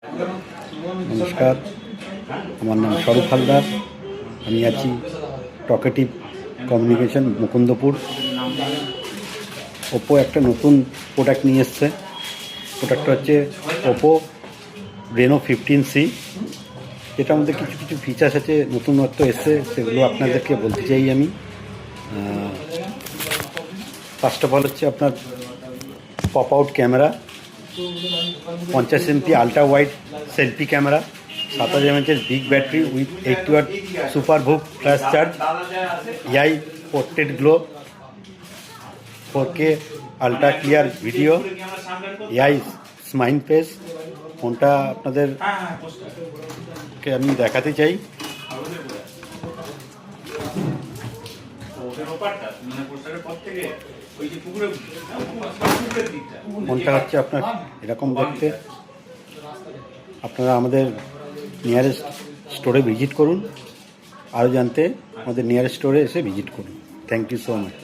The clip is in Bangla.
নমস্কার, আমার নাম স্বরূপ হালদার। আমি আছি টকেটিভ কমিউনিকেশন, মুকুন্দপুর। ওপো একটা নতুন প্রোডাক্ট নিয়ে এসছে। প্রোডাক্টটা হচ্ছে ওপো রেনো 15C। এটার মধ্যে কিছু কিছু ফিচার্স আছে, নতুনত্ব এসছে, সেগুলো আপনাদেরকে বলতে চাই আমি। ফার্স্ট অফ অল হচ্ছে আপনার pop out camera, 50 MP ultra wide selfie camera, 7000 mAh big battery with 80 watt super VOOC flash charge, AI portrait glow, 4K ultra clear video, AI smile face. ফোনটা আপনাদেরকে আমি দেখাতে চাই। ফোনটা হচ্ছে আপনার এরকম দেখতে। আপনারা আমাদের নিয়ারেস্ট স্টোরে ভিজিট করুন। আরও জানতে আমাদের নিয়ারেস্ট স্টোরে এসে ভিজিট করুন। Thank you so much.